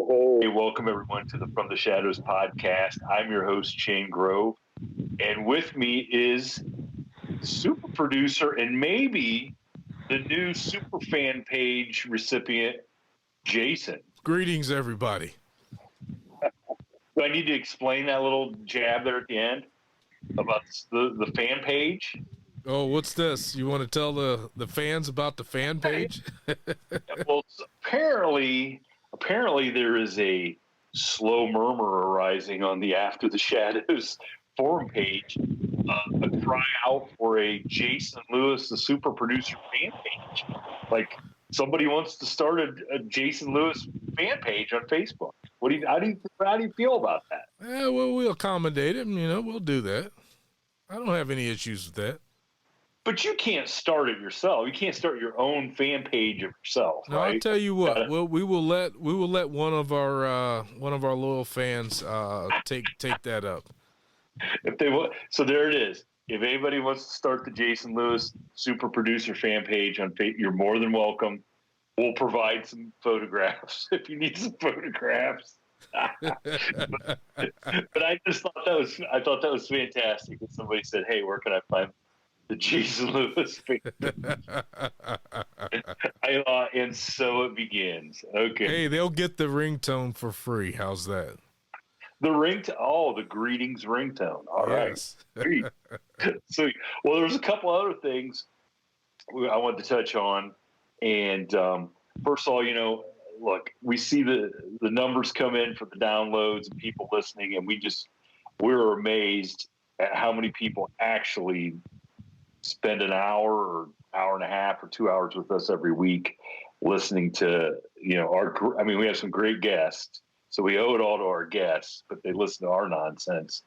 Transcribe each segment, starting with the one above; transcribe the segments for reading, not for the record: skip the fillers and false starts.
Hey, welcome everyone to the From the Shadows podcast. I'm your host, Shane Grove, and with me is super producer and maybe the new super fan page recipient, Jason. Greetings, everybody. Do I need to explain that little jab there at the end about the fan page? Oh, what's this? You want to tell the fans about the fan page? Well, apparently there is a slow murmur arising on the After the Shadows forum page, a cry out for a Jason Lewis, the super producer fan page. Like somebody wants to start a Jason Lewis fan page on Facebook. How do you feel about that? Well, we'll accommodate him. We'll do that. I don't have any issues with that. But you can't start it yourself. You can't start your own fan page of yourself. No, right? I'll tell you what. We will let one of our loyal fans take that up. If they want, so there it is. If anybody wants to start the Jason Lewis super producer fan page on Facebook, you're more than welcome. We'll provide some photographs if you need some photographs. but I just thought that was fantastic. If somebody said, "Hey, where can I find the Jason Lewis fan?" And so it begins. Okay. Hey, they'll get the ringtone for free. How's that? The ringtone. The greetings ringtone. All yes. Right. So, well, there's a couple other things I wanted to touch on. And first of all, look, we see the numbers come in for the downloads and people listening, and we're amazed at how many people actually spend an hour or hour and a half or 2 hours with us every week listening to, we have some great guests. So we owe it all to our guests, but they listen to our nonsense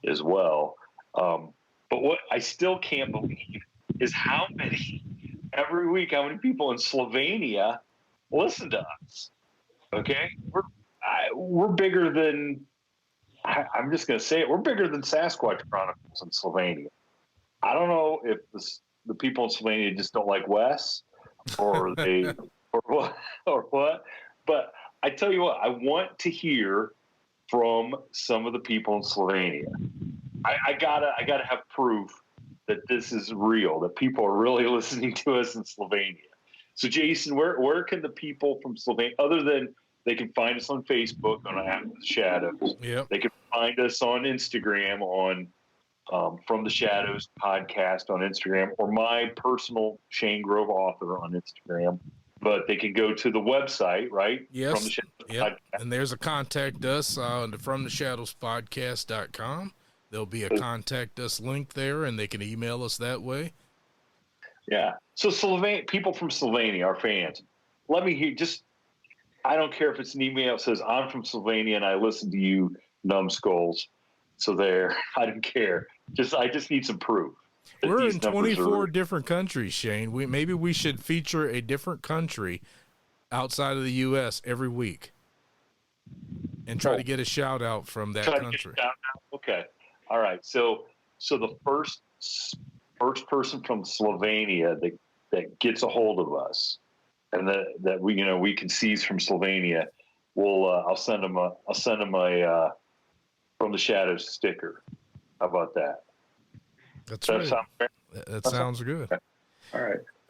as well. But what I still can't believe is how many people in Slovenia listen to us. Okay, we're bigger than. I'm just going to say it. We're bigger than Sasquatch Chronicles in Slovenia. I don't know if the people in Slovenia just don't like Wes, or what. But I tell you what, I want to hear from some of the people in Slovenia. I gotta have proof that this is real, that people are really listening to us in Slovenia. So, Jason, where can the people from Slovenia, other than they can find us on Facebook on After the Shadows, yep. They can find us on Instagram on From the Shadows podcast on Instagram, or my personal Shane Grove author on Instagram. But they can go to the website, right? Yes. From the Shadows yep. And there's a contact us on the FromTheShadowsPodcast.com. There'll be a contact us link there, and they can email us that way. Yeah. So people from Slovenia, our fans, let me hear. I don't care if it's an email that says I'm from Slovenia and I listen to you, numbskulls. So there, I don't care. I just need some proof. We're in 24 different countries, Shane. Maybe we should feature a different country outside of the U.S. every week and try to get a shout out from that country. Okay. All right. So the first person from Slovenia that gets a hold of us, and that we can seize from Slovenia, I'll send them a From the Shadows sticker. How about that? That's right. That sounds good. Okay.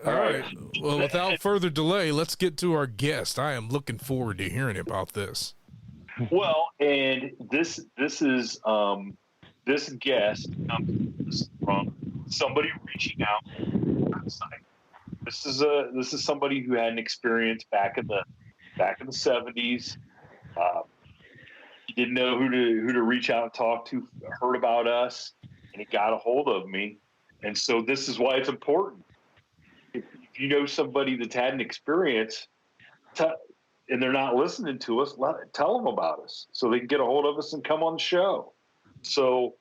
All right. Well, without further delay, let's get to our guest. I am looking forward to hearing about this. Well, and this is this guest comes from somebody reaching out on the website. This is somebody who had an experience back in the 70s. He didn't know who to reach out and talk to. Heard about us, and he got a hold of me. And so this is why it's important. If you know somebody that's had an experience, and they're not listening to us, tell them about us so they can get a hold of us and come on the show. So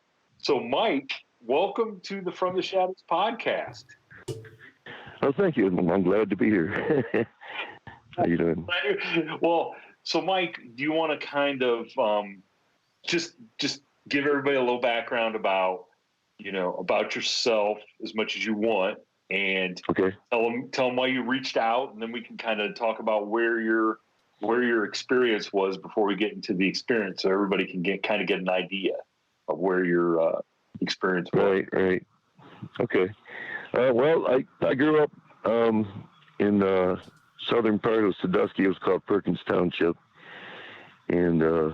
Mike, welcome to the From the Shadows podcast. Oh, thank you. I'm glad to be here. How you doing? Well, so Mike, do you want to kind of just give everybody a little background about yourself as much as you want, and okay. Tell them why you reached out, and then we can kind of talk about where you're where your experience was before we get into the experience, so everybody can get an idea of where your experience was. Right. Okay. Well, I grew up in the southern part of Sandusky. It was called Perkins Township, and I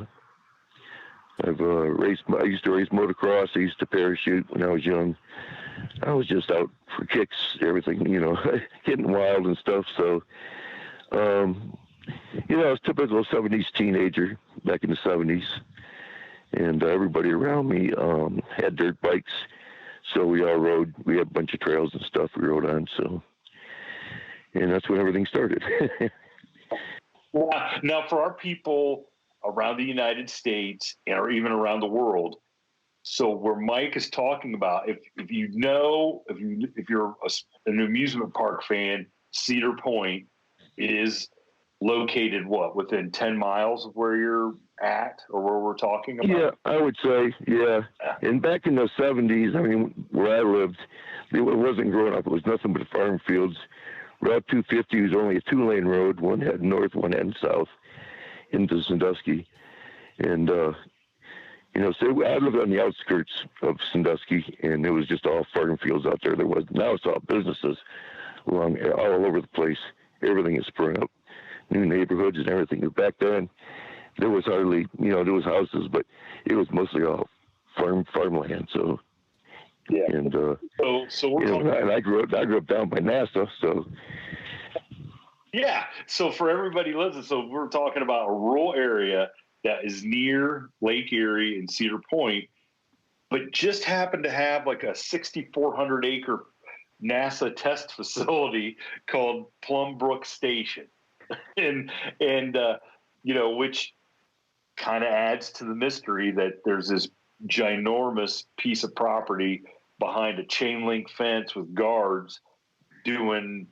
used to race motocross. I used to parachute when I was young. I was just out for kicks, everything, getting wild and stuff. So, I was a typical 70s teenager back in the 70s. And everybody around me had dirt bikes. So we all rode. We had a bunch of trails and stuff we rode on. So, and that's when everything started. Now, for our people around the United States or even around the world, so where Mike is talking about, if you're an amusement park fan, Cedar Point is located within 10 miles of where you're at or where we're talking about? Yeah, I would say, yeah. And back in the 70s, I mean, where I lived, it wasn't growing up. It was nothing but farm fields. Route 250 was only a 2-lane road. One heading north, one heading south into Sandusky. And, so I lived on the outskirts of Sandusky, and it was just all farm fields out there. Now it's all businesses all over the place. Everything is sprung up, new neighborhoods and everything. Back then, there was hardly, there was houses, but it was mostly all farmland. So, yeah. And so we're and I grew up down by NASA. So, yeah. So for everybody listening, so we're talking about a rural area that is near Lake Erie and Cedar Point, but just happened to have like a 6,400 acre NASA test facility called Plum Brook Station, and which kind of adds to the mystery that there's this ginormous piece of property behind a chain link fence with guards doing,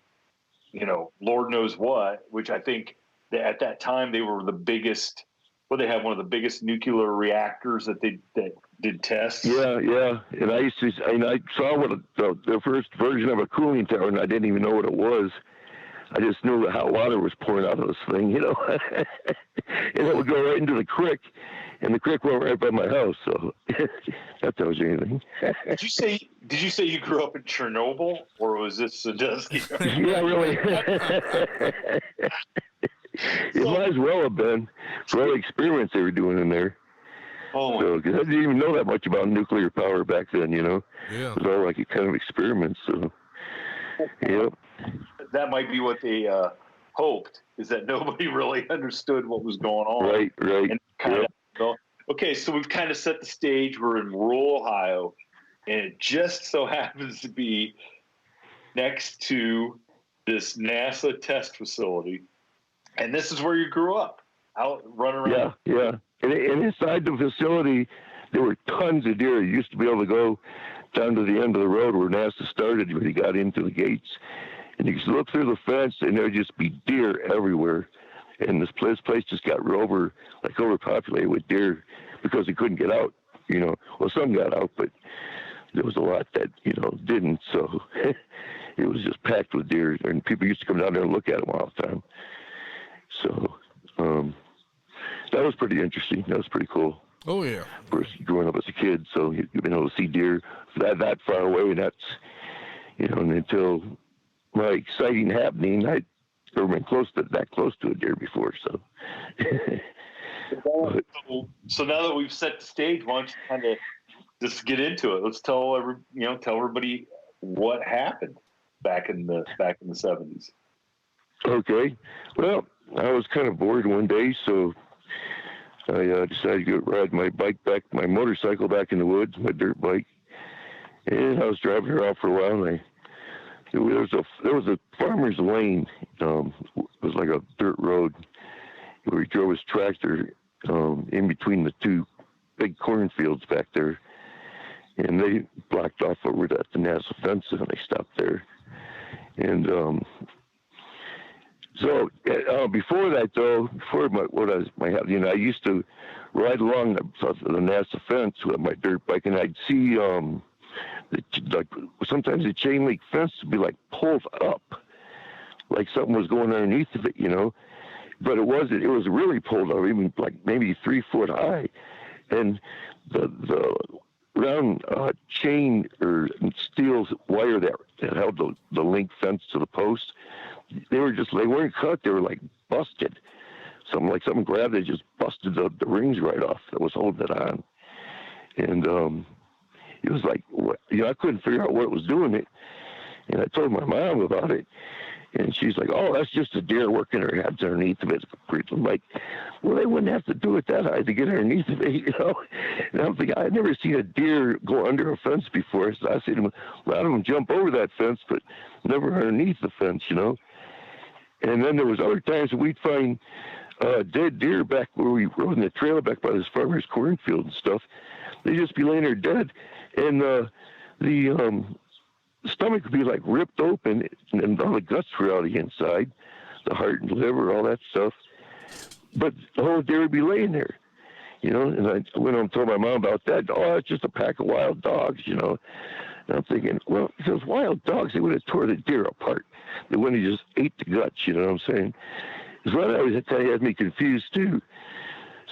Lord knows what, which I think that at that time they were the biggest. Well, they had one of the biggest nuclear reactors that did tests. Yeah. And I saw what the first version of a cooling tower, and I didn't even know what it was. I just knew that hot water was pouring out of this thing, and it would go right into the creek, and the creek went right by my house. So that tells you anything. Did you say you grew up in Chernobyl, or was this Sandusky? Yeah, really. It might as well have been for all the experiments they were doing in there. Oh, so, 'cause I didn't even know that much about nuclear power back then, Yeah. It was all like a kind of experiments. So, yeah. That might be what they hoped, is that nobody really understood what was going on. Right. And okay, so we've kind of set the stage. We're in rural Ohio, and it just so happens to be next to this NASA test facility. And this is where you grew up, out running around. Yeah. And inside the facility, there were tons of deer. You used to be able to go down to the end of the road where NASA started when you got into the gates. And you could look through the fence, and there'd just be deer everywhere. And this place just got overpopulated with deer because they couldn't get out. Well, some got out, but there was a lot that didn't. So it was just packed with deer, and people used to come down there and look at them all the time. So that was pretty interesting. That was pretty cool. Oh yeah. Of course, growing up as a kid, so you've been able to see deer that far away, and that's and until my sighting happening, I'd never been that close to a deer before. So. So now that we've set the stage, why don't you kind of just get into it? Let's tell everybody what happened back in the 70s. Okay. Well, I was kind of bored one day, so I decided to ride my motorcycle back in the woods, my dirt bike, and I was driving around for a while. And there was a farmer's lane. It was like a dirt road where he drove his tractor in between the two big cornfields back there, and they blocked off over the NASA fence, and they stopped there. And so before that, though, I used to ride along the NASA fence with my dirt bike, and I'd see sometimes the chain link fence would be like pulled up, like something was going underneath of it, but it was really pulled up, even like maybe 3 foot high, and the round chain or steel wire that held the link fence to the post, they weren't cut, they were like busted. Something grabbed it, just busted the rings right off that was holding it on. And it was like, I couldn't figure out what was doing it. And I told my mom about it. And she's like, oh, that's just a deer working her heads underneath of it. I'm like, well, they wouldn't have to do it that high to get underneath of it, And I'm thinking, I'd never seen a deer go under a fence before. So I seen a lot of them jump over that fence, but never underneath the fence, And then there was other times that we'd find dead deer back where we rode in the trailer back by this farmer's cornfield and stuff. They'd just be laying there dead. And the stomach would be like ripped open and all the guts were out of the inside, the heart and liver, all that stuff. But the whole deer would be laying there, and I went home and told my mom about that. Oh, it's just a pack of wild dogs, And I'm thinking, well, if it was wild dogs, they would have tore the deer apart. They wouldn't have just ate the guts, you know what I'm saying? So that always kind of had me confused too.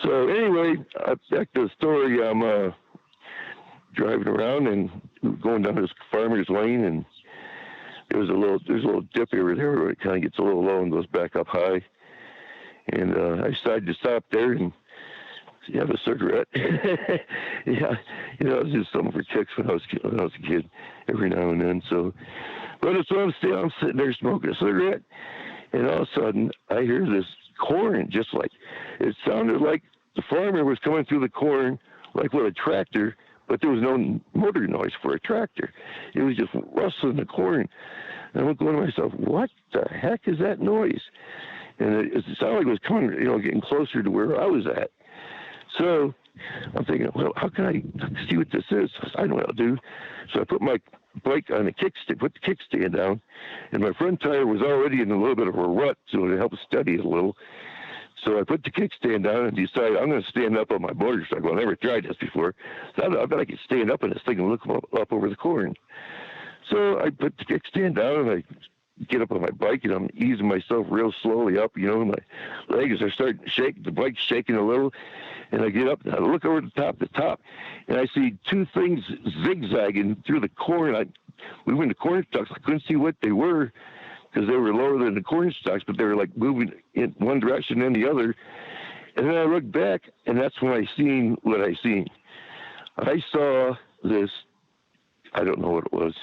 So anyway, back to the story. I'm driving around and going down this farmer's lane, and there's a little dip over there where it kind of gets a little low and goes back up high. And I decided to stop there and have a cigarette. Yeah, it was just something for kicks when I was a kid, every now and then. So, but so I'm sitting there smoking a cigarette, and all of a sudden I hear this corn, just like it sounded like the farmer was coming through the corn like with a tractor, but there was no motor noise for a tractor. It was just rustling the corn. And I'm going to myself, what the heck is that noise? And it sounded like it was coming, getting closer to where I was at. So I'm thinking, well, how can I see what this is? I know what I'll do. So I put my bike on the kickstand, put the kickstand down, and my front tire was already in a little bit of a rut, so to help steady it a little. So I put the kickstand down and decided I'm going to stand up on my motorcycle. I never tried this before. So I bet I could stand up on this thing and look up over the corn. So I put the kickstand down and I get up on my bike, and I'm easing myself real slowly up. My legs are starting to shake. The bike's shaking a little. And I get up and I look over the top, and I see two things zigzagging through the corn. We went to corn stalks. I couldn't see what they were because they were lower than the corn stalks, but they were like moving in one direction and the other. And then I looked back, and that's when I seen what I seen. I saw this, I don't know what it was.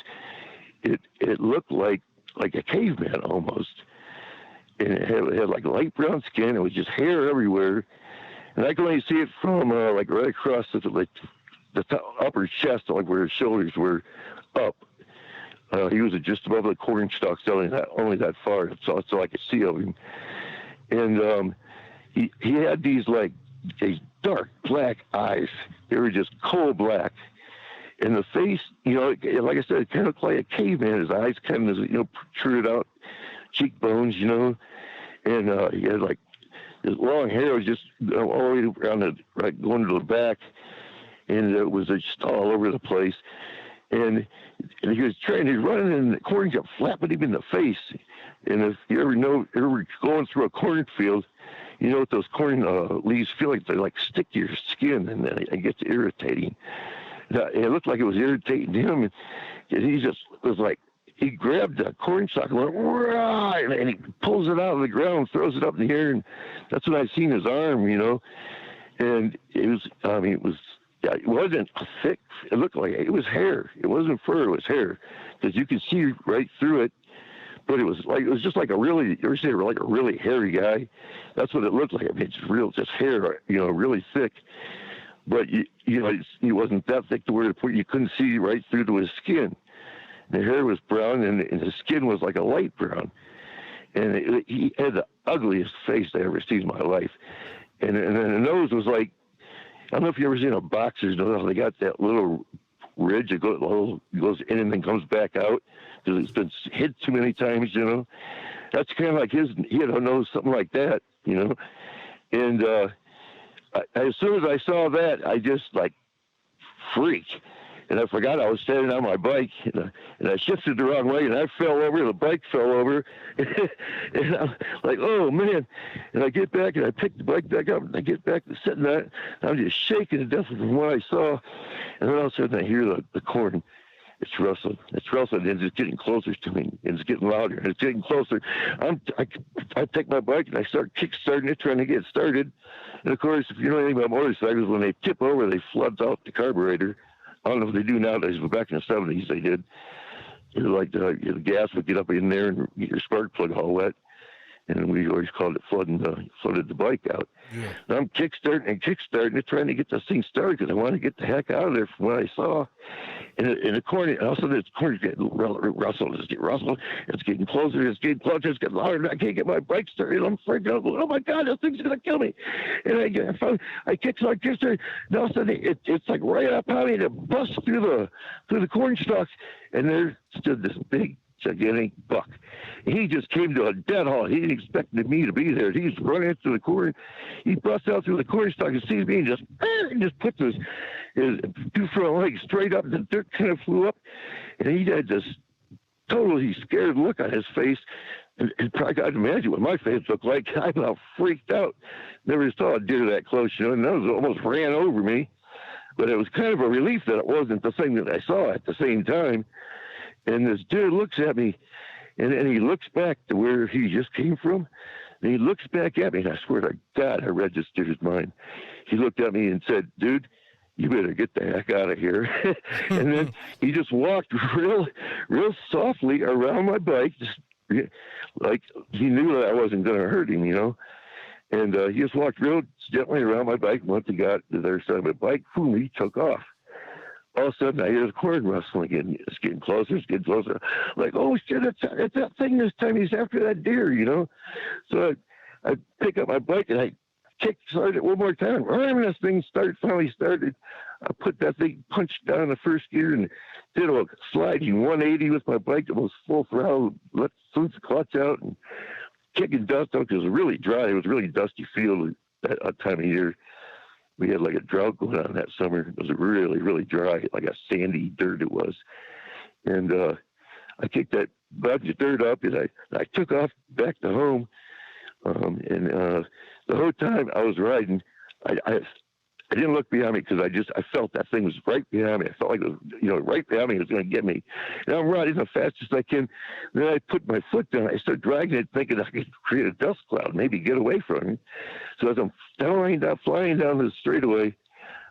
It looked like a caveman almost. And it had like light brown skin. It was just hair everywhere. And I could only see it from like right across the upper chest, like where his shoulders were up. He was just above the corn stalks, only that far, so I could see of him. And he had these dark black eyes. They were just coal black. And the face, like I said, it kind of looked like a caveman. His eyes kind of, protruded out, cheekbones, and he had like his long hair was just all the way around going to the back, and it was just all over the place. And he was running, and the corn kept flapping him in the face. And if you ever going through a cornfield, what those corn leaves feel like, they like stick to your skin, and it gets irritating. It looked like it was irritating him, and he just was like, he grabbed a corn stalk and went, "Rah!" and he pulls it out of the ground, throws it up in the air, and that's when I seen his arm, and it wasn't thick. It looked like it was hair. It wasn't fur. It was hair, because you could see right through it. But it was just like you ever say like a really hairy guy? That's what it looked like. I mean, just hair, really thick. But it wasn't that thick to where you couldn't see right through to his skin. The hair was brown, and his skin was like a light brown. And he had the ugliest face I ever seen in my life. And then the nose was like, I don't know if you ever seen a boxer's nose. They got that little ridge that goes in and then comes back out because it's been hit too many times, That's kind of like he had a nose, something like that, And as soon as I saw that, I just freaked. and I forgot I was standing on my bike, and I shifted the wrong way, and I fell over. The bike fell over, and I'm like, oh man! And I get back, and I pick the bike back up, and I get back to sitting there, and I'm just shaking to death from what I saw, and then all of a sudden I hear the corn. It's rustling, and it's getting closer to me, and it's getting louder, and it's getting closer. I take my bike, and I start kick-starting it, trying to get started. And, of course, if you know anything about motorcycles, when they tip over, they flood out the carburetor. I don't know if they do nowadays, but back in the 70s they did. It was like the gas would get up in there and get your spark plug all wet. And we always called it flooded the bike out. Yeah. And I'm kickstarting it, trying to get this thing started because I want to get the heck out of there from what I saw. And in the corner, also this corner's getting rustled. It's getting closer. It's getting louder. I can't get my bike started. I'm freaking out. Oh my God, this thing's gonna kill me! And I kickstart. And all of a sudden, it's like right up on me to bust through the corn stalks, and there stood this big, gigantic buck. He just came to a dead halt. He didn't expect me to be there. He's running through the corn. He busts out through the corn stalk and sees me and just puts his two front legs straight up. The dirt kind of flew up, and he had this totally scared look on his face. And I can imagine what my face looked like. I about freaked out. Never saw a deer that close, and that almost ran over me. But it was kind of a relief that it wasn't the thing that I saw at the same time. And this deer looks at me, and he looks back to where he just came from, and he looks back at me, and I swear to God, I read this deer's mind. He looked at me and said, dude, you better get the heck out of here. And then he just walked real softly around my bike, just like he knew that I wasn't going to hurt him, And he just walked real gently around my bike, and once he got to the other side of my bike, boom, he took off. All of a sudden, I hear the corn rustling again. It's getting closer. Like, oh, shit, it's that thing this time. He's after that deer, So I pick up my bike, and I kick-start it one more time. Right when this thing finally started, I put that thing, punched down the first gear, and did a sliding 180 with my bike, almost full throttle, let the clutch out, and kicking dust out because it was really dry. It was really dusty field at that time of year. We had like a drought going on that summer. It was really, really dry, like a sandy dirt it was. And I kicked that bunch of dirt up, and I took off back to home. And the whole time I was riding, I didn't look behind me because I felt that thing was right behind me. I felt like it was, right behind me. It was going to get me. And I'm riding as fast as I can. Then I put my foot down. I start dragging it, thinking I could create a dust cloud, maybe get away from it. So as I'm flying down the straightaway,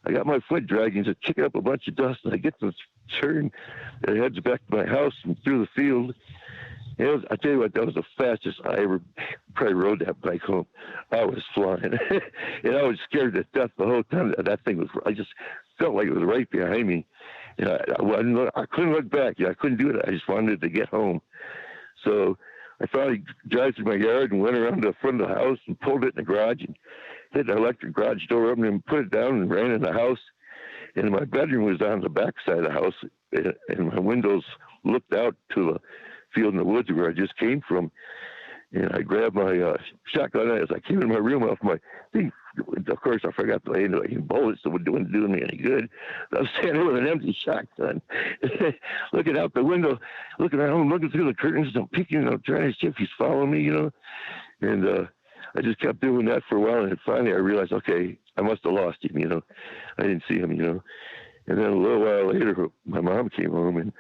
I got my foot dragging, just kicking up a bunch of dust, and I get this turn that heads back to my house and through the field. I tell you what, that was the fastest I ever probably rode that bike home. I was flying, and I was scared to death the whole time. That thing was, I just felt like it was right behind me. And I couldn't look back. I couldn't do it. I just wanted to get home. So I finally drive through my yard and went around to the front of the house and pulled it in the garage and hit the electric garage door open and put it down and ran in the house. And my bedroom was on the back side of the house, and my windows looked out to the field in the woods where I just came from. And I grabbed my shotgun as I came in my room off my thing. Of course, I forgot to lay into any bullets, so it wouldn't do me any good. I was standing there with an empty shotgun, looking out the window, looking around, looking through the curtains, and peeking, trying to see if he's following me, And I just kept doing that for a while, and finally I realized, okay, I must have lost him, I didn't see him, And then a little while later, my mom came home, and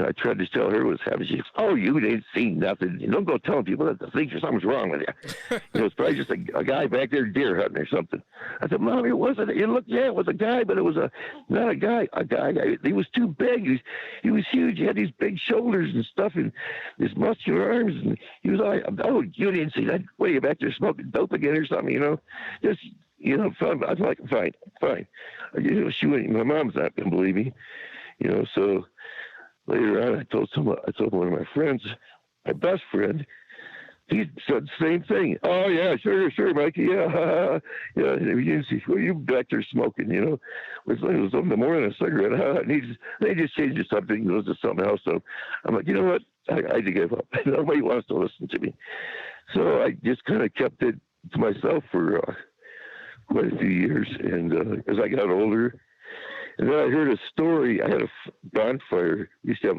I tried to tell her what was happening. She goes, oh, you didn't see nothing. You don't go telling people that something's wrong with you. It's probably just a guy back there deer hunting or something. I said, Mom, it wasn't. It was a guy, but it was not a guy. A guy. He was too big. He was huge. He had these big shoulders and stuff and his muscular arms. And he was like, oh, you didn't see that. What, are you back there smoking dope again or something, Just, fine. I was like, fine. My mom's not going to believe me, so... Later on, I told one of my friends, my best friend, he said the same thing. Oh, yeah, sure, Mikey, yeah. Yeah, you see, well, you back there smoking, It was something more than a cigarette. And they just changed the subject and goes to something else. So I'm like, you know what? I had to give up. Nobody wants to listen to me. So I just kind of kept it to myself for quite a few years. And as I got older, And then I heard a story. I had a bonfire. We used to have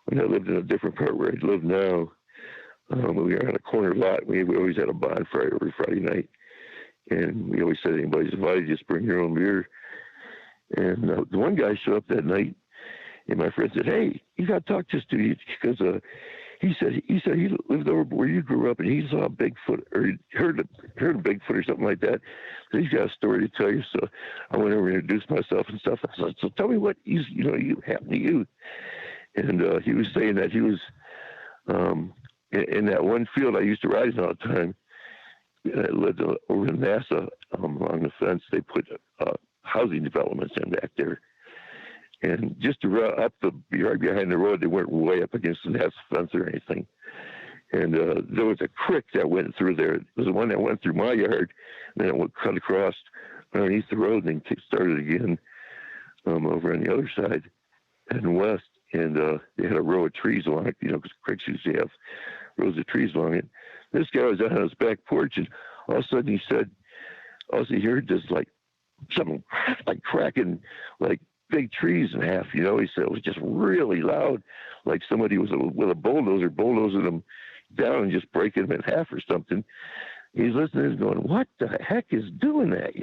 when I lived in a different part where I live now. We were on a corner lot. We always had a bonfire every Friday night. And we always said, anybody's invited, just bring your own beer. And the one guy showed up that night, and my friend said, "Hey, you got to talk to this dude," because he said he lived over where you grew up, and he saw Bigfoot, or heard of Bigfoot or something like that. So he's got a story to tell you. So I went over and introduced myself and stuff. I said, "So tell me what you happened to you." And he was saying that he was in that one field I used to ride in all the time. I lived over in NASA along the fence. They put housing developments in back there. And just to run up right behind the road, they weren't way up against the NASA fence or anything. And there was a creek that went through there. It was the one that went through my yard, and then it cut across underneath the road and then started again over on the other side and west. And they had a row of trees along it, because creeks usually have rows of trees along it. This guy was out on his back porch, and all of a sudden he said, all he heard just like something like cracking, like big trees in half. He said it was just really loud, like somebody was with a bulldozer bulldozing them down and just breaking them in half or something. He's listening and going, "What the heck is doing that?"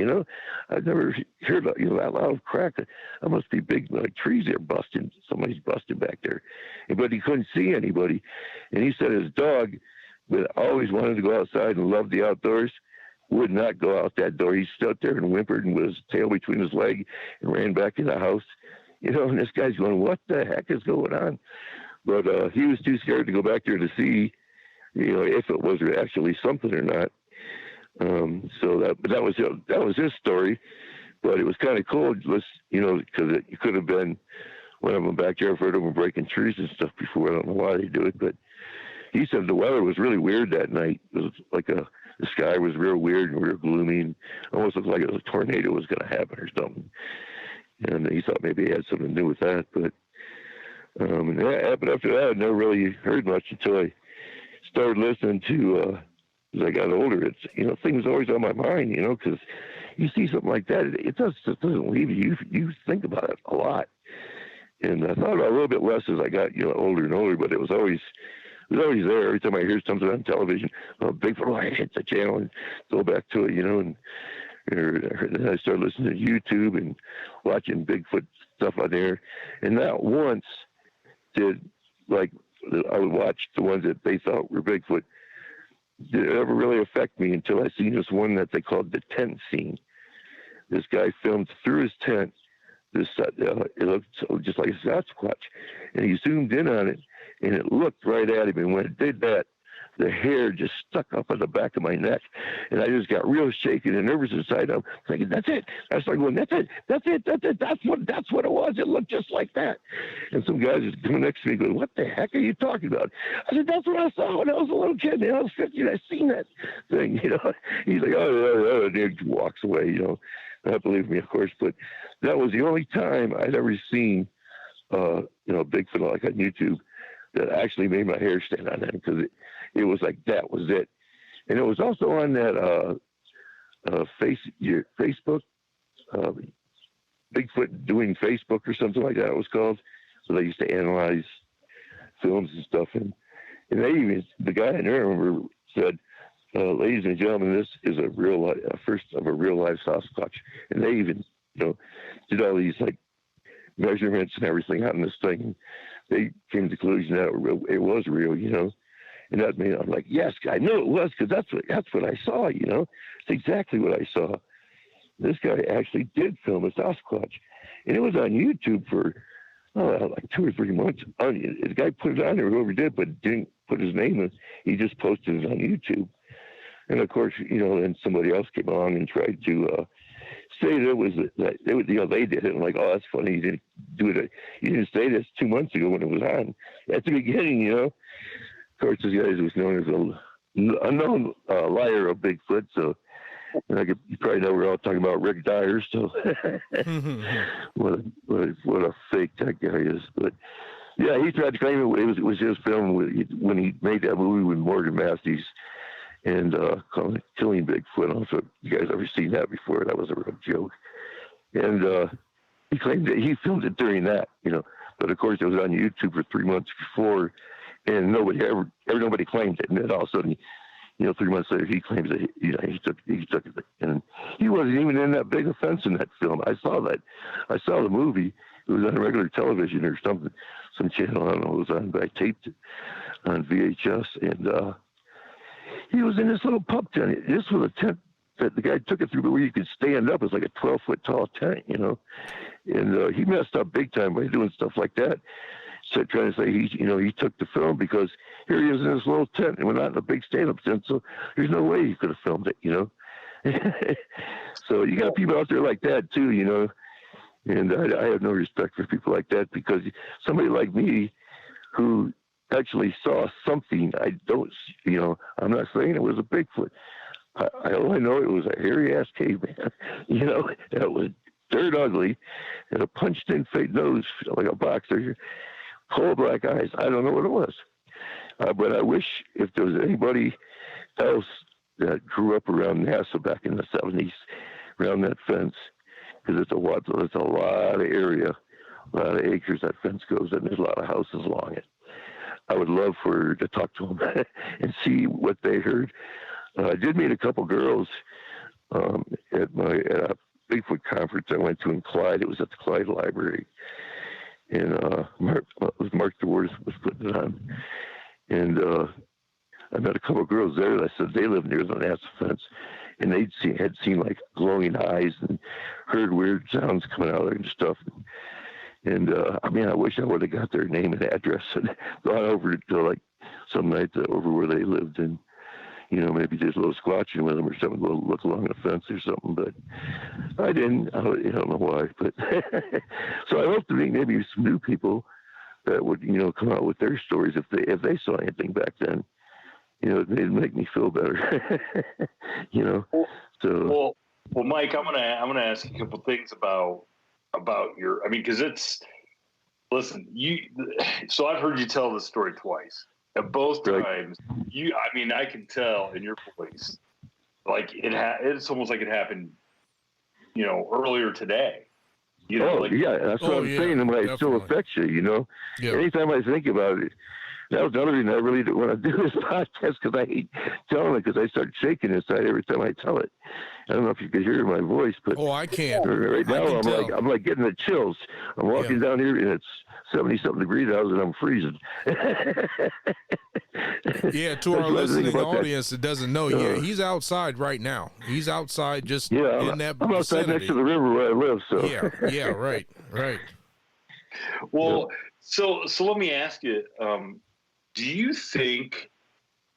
I've never heard that loud crack. That must be big, like trees are busting. Somebody's busting back there. But he couldn't see anybody. And he said his dog, that always wanted to go outside and loved the outdoors, would not go out that door. He stood there and whimpered and with his tail between his legs and ran back to the house. And this guy's going, "What the heck is going on?" But he was too scared to go back there to see, if it was actually something or not. So that was his story. But it was kind of cool, because it could have been one of them back there. I've heard of them breaking trees and stuff before. I don't know why they do it, but he said the weather was really weird that night. It was like the sky was real weird and real gloomy, and almost looked like a tornado was going to happen or something. And he thought maybe it had something to do with that. But after that, I never really heard much until I started listening to. As I got older, it's things always on my mind. Because you see something like that, it doesn't leave you. You think about it a lot. And I thought about it a little bit less as I got older and older, but it was always there. Every time I hear something on television, Bigfoot, I hit the channel and go back to it, and then I started listening to YouTube and watching Bigfoot stuff on there. And not once did, I would watch the ones that they thought were Bigfoot. Did it ever really affect me until I seen this one that they called the tent scene. This guy filmed through his tent. It looked just like a Squatch, and he zoomed in on it, and it looked right at him. And when it did that, the hair just stuck up on the back of my neck, and I just got real shaky and nervous inside. I'm thinking, "That's it." I started going, "That's it. That's it. That's it. That's what it was. It looked just like that." And some guys was coming next to me going, "What the heck are you talking about?" I said, "That's what I saw when I was a little kid. I was 15. I seen that thing." He's like, "Oh," and he walks away. Not believe me, of course, but that was the only time I'd ever seen, Bigfoot like on YouTube that actually made my hair stand on end, because it was like that was it. And it was also on that Facebook, Bigfoot doing Facebook or something like that it was called. So they used to analyze films and stuff. And they even, the guy in there, I remember, said, "Ladies and gentlemen, this is a first of a real life Sasquatch." And they even, did all these measurements and everything on this thing. They came to the conclusion that it was real, and that made, I'm like, "Yes, I knew it was, because that's what I saw, It's exactly what I saw." This guy actually did film a Sasquatch, and it was on YouTube for like 2 or 3 months. The guy put it on there, whoever did, but didn't put his name in. He just posted it on YouTube. And of course, then somebody else came along and tried to say that it was that they did it. I'm like, "Oh, that's funny. You didn't do it. You didn't say this 2 months ago when it was on at the beginning." Of course, this guy was known as a known liar of Bigfoot. So you probably know we're all talking about Rick Dyer. So what a fake that guy is. But yeah, he tried to claim it was his film when he made that movie with Morgan Matthews and Killing Bigfoot. I don't know if you guys ever seen that before. That was a real joke. And he claimed that he filmed it during that, but of course it was on YouTube for 3 months before, and nobody claimed it. And then all of a sudden, 3 months later, he claims that he took it, and he wasn't even in that big offense in that film. I saw that. I saw the movie. It was on regular television or something, some channel. I don't know what it was on, but I taped it on VHS, and he was in this little pup tent. This was a tent that the guy took it through where you could stand up. It's like a 12-foot tall tent, and he messed up big time by doing stuff like that. So trying to say he took the film because here he is in this little tent and we're not in a big stand-up tent, so there's no way he could have filmed it, So you got people out there like that too, and I have no respect for people like that, because somebody like me who actually saw something, I'm not saying it was a Bigfoot. I only know it was a hairy-ass caveman, that was dirt ugly, and a punched-in fake nose like a boxer, coal black eyes. I don't know what it was. But I wish if there was anybody else that grew up around NASA back in the 70s, around that fence, because it's a lot of area, a lot of acres that fence goes, and there's a lot of houses along it. I would love to talk to them and see what they heard. I did meet a couple girls at a Bigfoot conference I went to in Clyde. It was at the Clyde Library, and Mark DeWars was putting it on. And I met a couple of girls there that I said they lived near the NASA fence, and had seen like glowing eyes and heard weird sounds coming out of there and stuff. And I wish I would have got their name and address and gone over to like some night over where they lived, and maybe just a little squatching with them or something, go look along the fence or something. But I didn't. I don't know why. But so I hope to meet maybe some new people that would come out with their stories if they saw anything back then. It'd make me feel better. So. Well, Mike, I'm gonna ask you a couple things about your. Because listen, so I've heard you tell this story twice. At both times, right. I can tell in your voice, like it's almost like it happened, earlier today. Yeah, that's what I'm saying. It still affects you. Yeah. Anytime I think about it, that was another reason I really didn't want to do this podcast, because I hate telling it, because I start shaking inside every time I tell it. I don't know if you can hear my voice, but I can't. Right now I'm like getting the chills. I'm walking down here and it's 70-something degrees out and I'm freezing. Yeah, to our listening audience that doesn't know, he's outside right now. He's outside just in that I'm outside vicinity. next to the river where I live. So yeah, right. Well, so let me ask you, do you think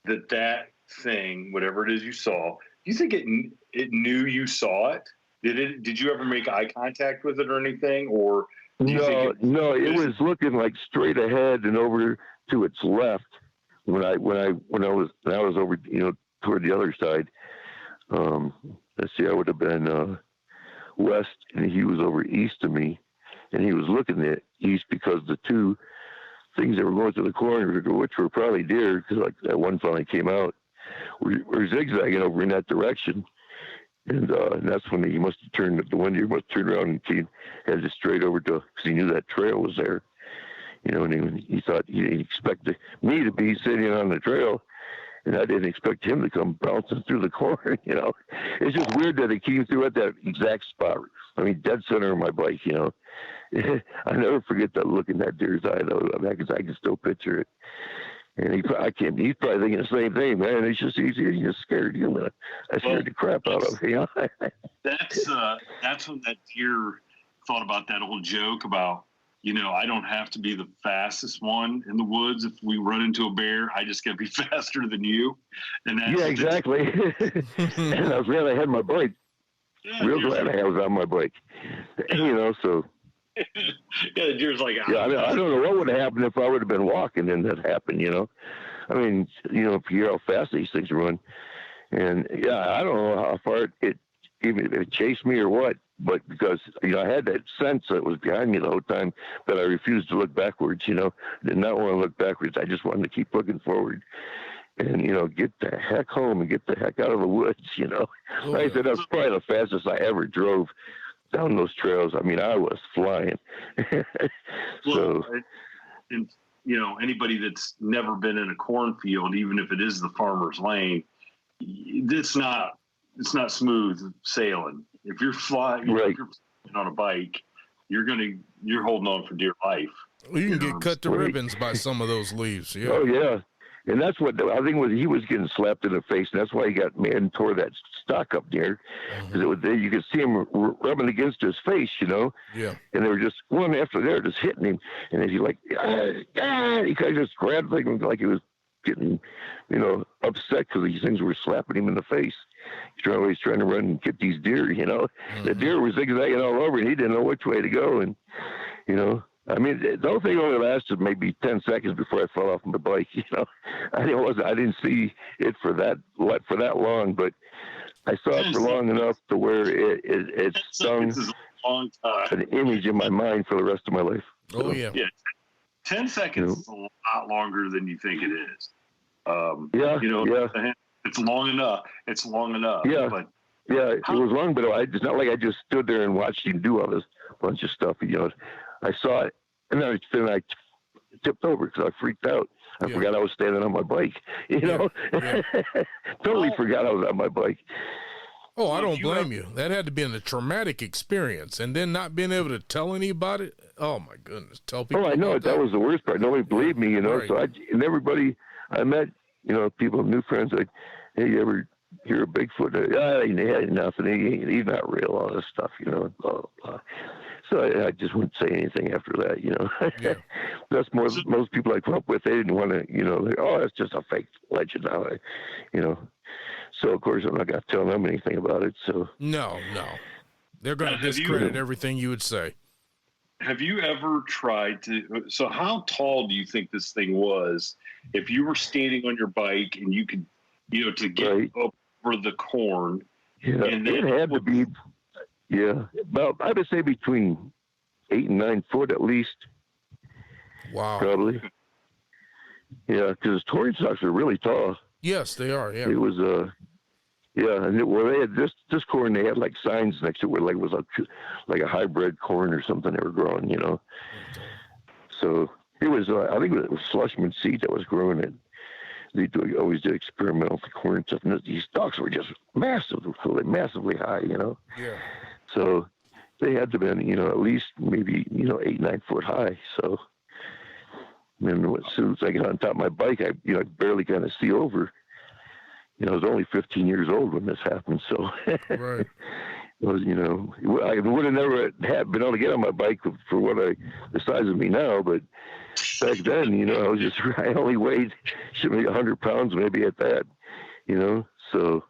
that thing, whatever it is you saw, do you think it knew you saw it? Did you ever make eye contact with it or anything? Or do you think it was looking like straight ahead and over to its left when I was over toward the other side. Let's see, I would have been west, and he was over east of me, and he was looking at east, because the two things that were going through the corner, which were probably deer, because like that one finally came out, were zigzagging over in that direction. And that's when he must have turned, the one deer must have turned around and headed straight over because he knew that trail was there. And he thought he expected me to be sitting on the trail, and I didn't expect him to come bouncing through the corner. It's just weird that it came through at that exact spot. Dead center of my bike. I never forget that look in that deer's eye, though, because I can still picture it. And he's probably thinking the same thing, man. It's just easier. You're scared. I scared the crap out of him. That's when that deer thought about that old joke about, I don't have to be the fastest one in the woods. If we run into a bear, I just got to be faster than you. And that's exactly. And I was glad I had my bike. Real glad I was on my bike. So. The deer's like, I don't know what would have happened if I would have been walking and that happened. If you hear how fast these things run, and I don't know how far it chased me or what, but because I had that sense that it was behind me the whole time, but I refused to look backwards. Did not want to look backwards. I just wanted to keep looking forward. And, get the heck home and get the heck out of the woods, Like I said, that's probably the fastest I ever drove down those trails. I mean, I was flying. So, and anybody that's never been in a cornfield, even if it is the farmer's lane, it's not smooth sailing. If you're flying, right. if you're on a bike, you're holding on for dear life. Well, you can get cut to ribbons by some of those leaves. Yeah. Oh yeah. And that's what I think he was getting slapped in the face, and that's why he got mad and tore that stock up there, because you could see him rubbing against his face, Yeah. And they were just one after the other, just hitting him, and then he he kind of just grabbed him like he was getting, upset because these things were slapping him in the face. He's always trying to run and get these deer, The deer were zigzagging all over, and he didn't know which way to go, and I mean, the whole thing only lasted maybe 10 seconds before I fell off my bike. I didn't see it for that long, but I saw it for long enough to where it stung an image in my mind for the rest of my life. Oh yeah. 10 seconds is a lot longer than you think it is. It's long enough. It's long enough. Yeah. But it was long, but it's not like I just stood there and watched him do all this bunch of stuff. I saw it, and then I tipped over because I freaked out. I forgot I was standing on my bike. Totally forgot I was on my bike. Oh, I don't blame you. That had to be a traumatic experience, and then not being able to tell anybody. Oh my goodness, tell people. Oh, I know that was the worst part. Nobody believed me, Right. So and everybody I met, people, new friends, like, hey, you ever hear of Bigfoot? He had nothing. He's not real. All this stuff, blah, blah, blah. So I just wouldn't say anything after that, Yeah. That's most people I come up with. They didn't want to, that's just a fake legend now, So of course I'm not going to tell them anything about it. So no, they're going to discredit everything you would say. Have you ever tried to? So how tall do you think this thing was? If you were standing on your bike and you could, to get over the corn, and then it had to be. Yeah, about I would say between 8 and 9 foot at least. Wow. Probably. Yeah, because torn stalks are really tall. Yes, they are. Yeah. It was and they had this corn. They had like signs next to it, where it was like a hybrid corn or something they were growing. So it was. I think it was Slushman seed that was growing it. They always did experimental corn stuff, and these stalks were just massively high. Yeah. So they had to have been, at least maybe, 8, 9 foot high. So, as soon as I get on top of my bike, I barely kind of see over. I was only 15 years old when this happened. So, Right. It was, I would have never been able to get on my bike for the size of me now. But back then, I only weighed, maybe 100 pounds, maybe at that, so.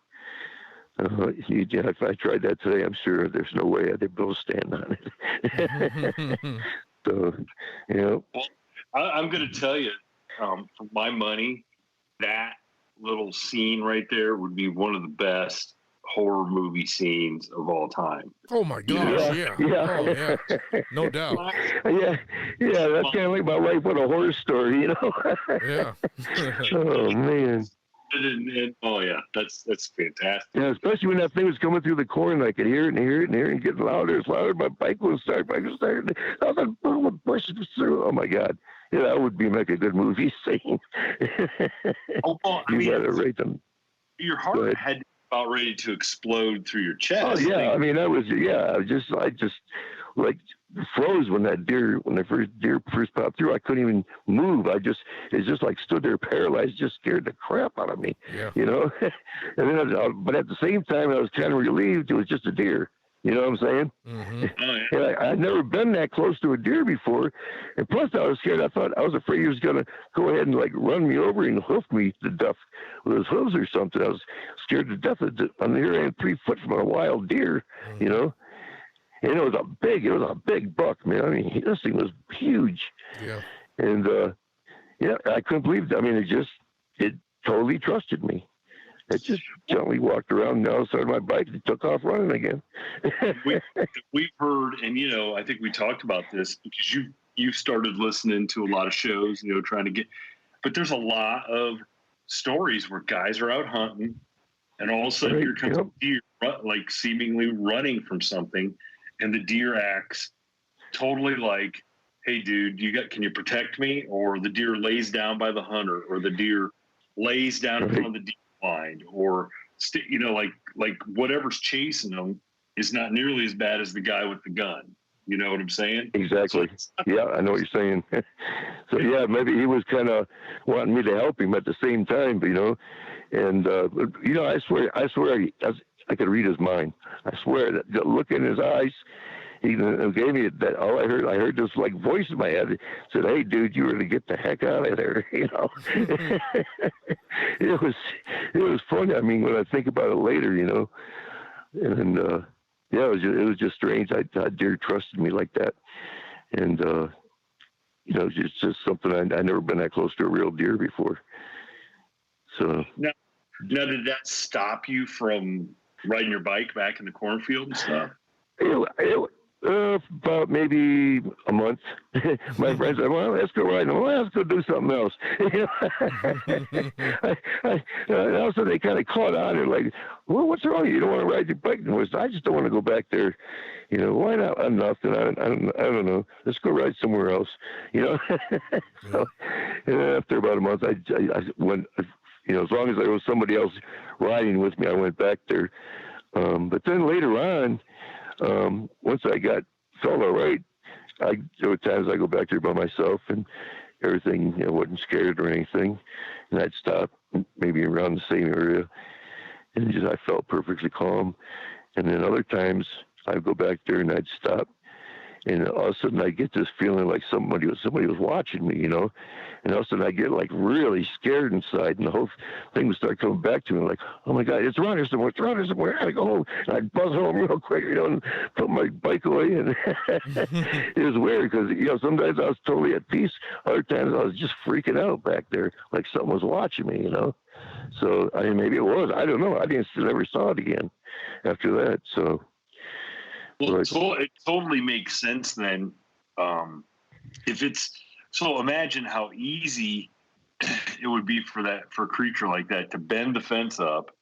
If I tried that today, I'm sure there's no way I'd be able to stand on it. So, Well, I'm going to tell you, for my money, that little scene right there would be one of the best horror movie scenes of all time. Oh my gosh! Yeah. Oh, yeah. No doubt. Yeah. That's kind of like my life with a horror story, Yeah. Oh man. Oh yeah, that's fantastic. Yeah, especially when that thing was coming through the corn, I could hear it and getting louder. It's louder. My bike was starting. I was like, boom, pushing through. Oh my God, that would be like a good movie scene. Well, you got it right then. Your heart had about ready to explode through your chest. Oh yeah, I mean I just like froze when the first deer popped through. I couldn't even move. It just like stood there paralyzed, just scared the crap out of me. Yeah. And then, but at the same time, I was kind of relieved it was just a deer. You know what I'm saying? Mm-hmm. And I'd never been that close to a deer before, and plus I was scared. I was afraid he was going to go ahead and like run me over and hoof me to death with his hooves or something. I was scared to death. On the other end, 3 foot from a wild deer, And it was a big buck, man. I mean, this thing was huge. Yeah. And I couldn't believe it. I mean, it totally trusted me. It just gently walked around the outside of my bike and took off running again. We've heard, and I think we talked about this because you started listening to a lot of shows, trying to get. But there's a lot of stories where guys are out hunting, and all of a sudden here comes a deer, like seemingly running from something, and the deer acts totally like, hey, dude, can you protect me? Or the deer lays down by the hunter, or the deer lays down in front of the deer blind, or like whatever's chasing them is not nearly as bad as the guy with the gun. You know what I'm saying? Exactly. Yeah, I know what you're saying. So yeah, maybe he was kind of wanting me to help him at the same time, you know. And you know, I swear, I could read his mind. I swear that the look in his eyes, he gave me that. All I heard this like voice in my head. It said, "Hey, dude, you were to get the heck out of there." You know, it was funny. I mean, when I think about it later, you know, and yeah, it was just strange. I deer trusted me like that, and you know, it's just something I never been that close to a real deer before. So now, did that stop you from riding your bike back in the cornfield and stuff? About maybe a month. My friends said, "Well, let's go ride. Well, let's go do something else." And also they kind of caught on and like, "Well, what's wrong? You don't want to ride your bike?" And I just don't want to go back there. You know, why not? Nothing. I don't know. Let's go ride somewhere else. You know. So, and then after about a month, I went. You know, as long as there was somebody else riding with me, I went back there. But then later on, once I felt all right, there were times I go back there by myself and everything, you know, wasn't scared or anything. And I'd stop maybe around the same area and I felt perfectly calm. And then other times I'd go back there and I'd stop. And all of a sudden I get this feeling like somebody was watching me, you know, and all of a sudden I get like really scared inside, and the whole thing would start coming back to me like, oh my God, it's around here somewhere, I gotta go home. And I'd buzz home real quick, you know, and put my bike away. And it was weird because, you know, sometimes I was totally at peace. Other times I was just freaking out back there, like something was watching me, you know. So I mean, maybe it was, I don't know. I never saw it again after that. So. Well, it totally makes sense then. So imagine how easy it would be for a creature like that to bend the fence up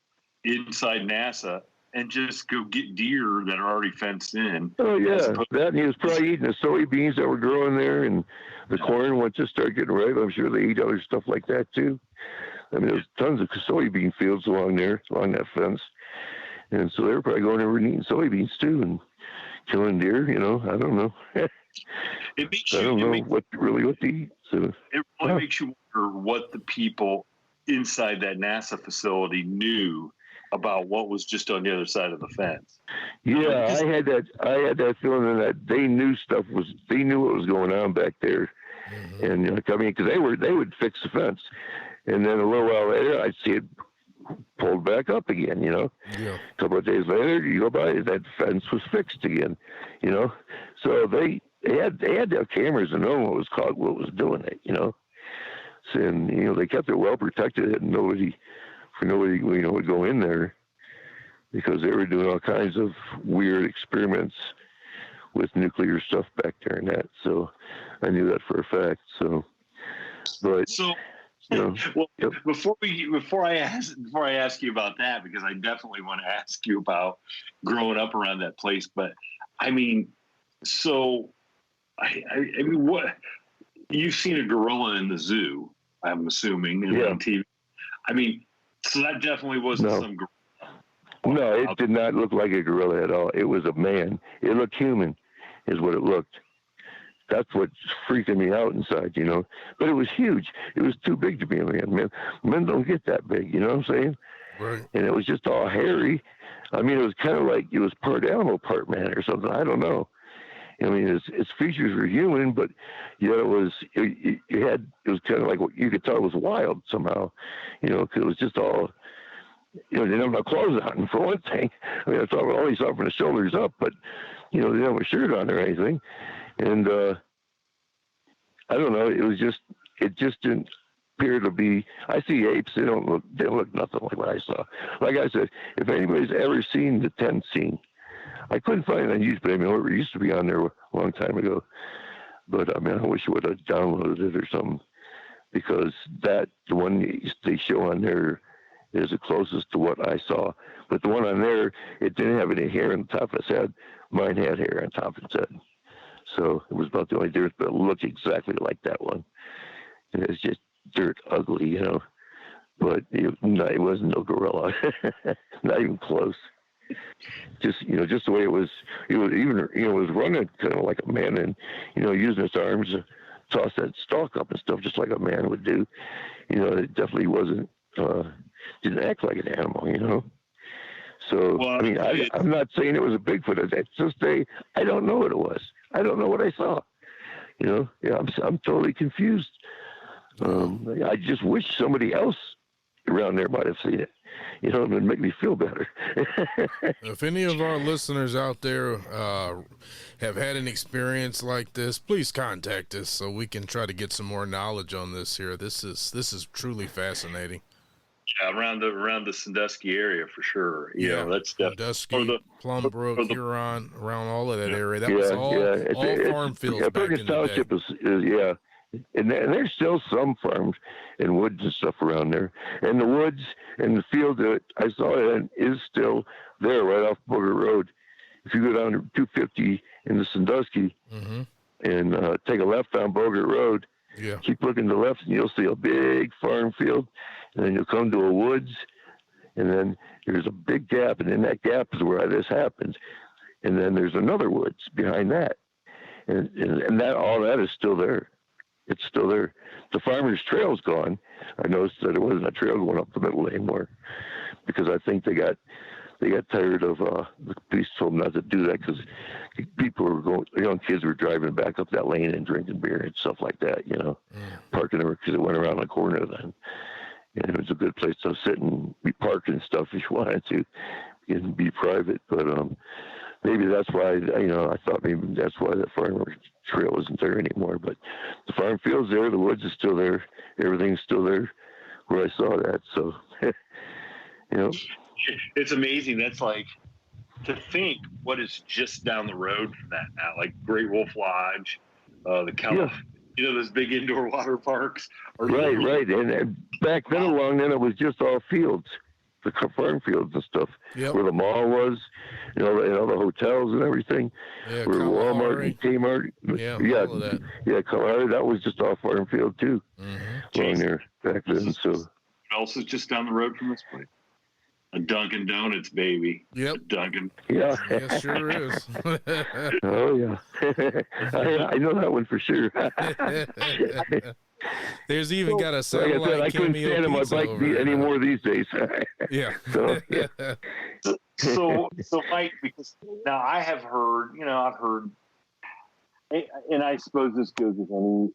inside NASA and just go get deer that are already fenced in. Oh yeah, that, and he was probably eating the soybeans that were growing there, and the corn once it started getting ripe. I'm sure they eat other stuff like that too. I mean, there's tons of soybean fields along that fence, and so they were probably going over and eating soybeans too, and killing deer, you know. I don't know. It makes I don't know what to eat. So it really makes you wonder what the people inside that NASA facility knew about what was just on the other side of the fence. Yeah, I had that feeling that they knew what was going on back there. Mm-hmm. And you know, I mean, because they would fix the fence, and then a little while later, I'd see it pulled back up again, you know. Yeah. A couple of days later, you go by, that fence was fixed again, you know. So they had to have cameras to know what was doing it, you know. So, and you know, they kept it well protected, and nobody you know would go in there because they were doing all kinds of weird experiments with nuclear stuff back there and that. So I knew that for a fact. So, but. You know, well, yep. Before I ask you about that, because I definitely want to ask you about growing up around that place. But I mean, so I mean, what you've seen a gorilla in the zoo? I'm assuming on TV. I mean, so that definitely wasn't some gorilla. No, it did not look like a gorilla at all. It was a man. It looked human, is what it looked. That's what's freaking me out inside, you know. But it was huge. It was too big to be a man. Men don't get that big, you know what I'm saying? Right. And it was just all hairy. I mean, it was kind of like it was part animal, part man or something. I don't know. I mean, its features were human, but yet it was kind of like what you could tell it was wild somehow, you know, because it was just all, you know, they didn't have no clothes on, for one thing. I mean, I thought only saw from the shoulders up, but, you know, they didn't have a shirt on or anything. And I don't know. It just didn't appear to be. I see apes. They don't look nothing like what I saw. Like I said, if anybody's ever seen the tent scene, I couldn't find it on YouTube. I mean, it used to be on there a long time ago. But I mean, I wish I would have downloaded it or something, because the one they show on there is the closest to what I saw. But the one on there, it didn't have any hair on the top of its head. Mine had hair on top of its head. So it was about the only difference, but it looked exactly like that one. And it's just dirt ugly, you know. But it wasn't no gorilla. Not even close. Just the way it was even, it was running kind of like a man and, using its arms to toss that stalk up and stuff just like a man would do. It definitely wasn't, didn't act like an animal, So, well, I'm not saying it was a Bigfoot. It's just I don't know what it was. I don't know what I saw. I'm totally confused. I just wish somebody else around there might have seen it. It would make me feel better. If any of our listeners out there have had an experience like this, please contact us so we can try to get some more knowledge on this here. This is truly fascinating. Yeah, around the Sandusky area for sure. That's Sandusky, Plum Brook, Huron, around all of that area. That was all farm fields back in the Township day. is And there's still some farms and woods and stuff around there. And the woods and the field that I saw it is still there right off Booger Road. If you go down to 250 in the Sandusky and take a left down Bogert Road, keep looking to the left and you'll see a big farm field. And then you'll come to a woods and then there's a big gap. And in that gap is where this happens. And then there's another woods behind that. And that all that is still there. It's still there. The farmer's trail's gone. I noticed that there wasn't a trail going up the middle anymore because I think they got tired of the police told them not to do that because people were young kids were driving back up that lane and drinking beer and stuff like that, parking there because it went around the corner then. And it was a good place to sit and be parked and stuff if you wanted to and be private. But maybe that's why, I thought maybe that's why the farmer trail isn't there anymore. But the farm field's there, the woods is still there, everything's still there where I saw that. So, It's amazing. That's like to think what is just down the road from that now, like Great Wolf Lodge, the California, those big indoor water parks. Right. And back then along then it was just all fields. The farm fields and stuff, where the mall was, and all the hotels and everything, where Walmart and Kmart, all of that. Kalahari, that was just all farm field too, along there back then. So, what else is just down the road from this place? A Dunkin' Donuts, baby. Yep. A Dunkin'. Yeah. It sure is. Oh yeah, I know that one for sure. There's even got a satellite I couldn't stand on my bike anymore these days. Yeah. So Mike, because now I have heard, and I suppose this goes with any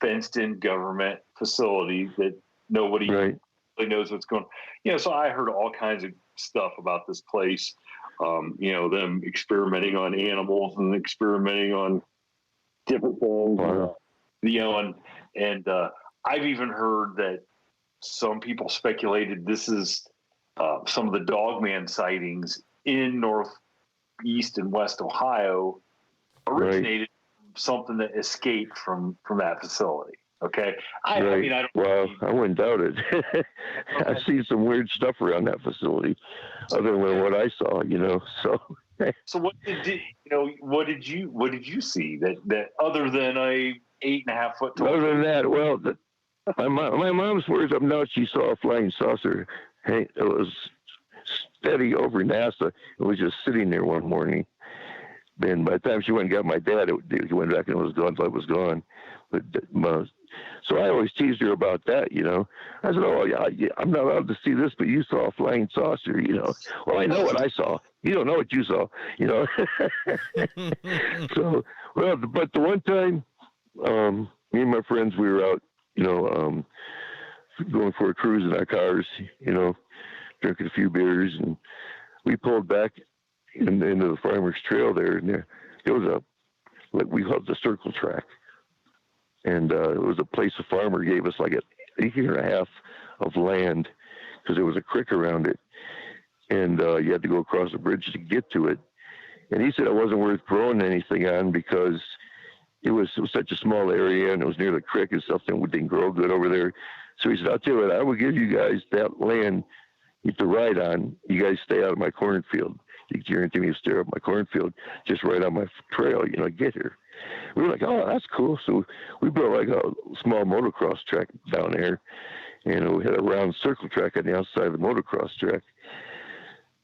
fenced-in government facility that nobody really knows what's going on. So I heard all kinds of stuff about this place. Them experimenting on animals and experimenting on different things. Wow. And I've even heard that some people speculated this is some of the Dogman sightings in Northeast and West Ohio originated from something that escaped from that facility. Okay. I wouldn't doubt it. I've seen some weird stuff around that facility other than what I saw, So what did you see that other than a 8.5 foot tall? Other than that, well, my mom's words up now, she saw a flying saucer. Hey, it was steady over NASA. It was just sitting there one morning. Then by the time she went and got my dad, he went back and it was gone until it was gone. But so I always teased her about that, I said, "Oh yeah, I'm not allowed to see this, but you saw a flying saucer, Well, I know what I saw. You don't know what you saw, So, but the one time, me and my friends, we were out, going for a cruise in our cars, drinking a few beers, and we pulled back into the farmer's trail there, and there was we called it the circle track. And it was a place a farmer gave us like an acre and a half of land because there was a creek around it. And you had to go across the bridge to get to it. And he said it wasn't worth growing anything on because it was such a small area and it was near the creek and stuff, and it didn't grow good over there. So he said, I'll tell you what, I will give you guys that land to ride on. You guys stay out of my cornfield. You guarantee me to stay up my cornfield, just right on my trail, get here. We were like, oh, that's cool. So we built like a small motocross track down there, and we had a round circle track on the outside of the motocross track.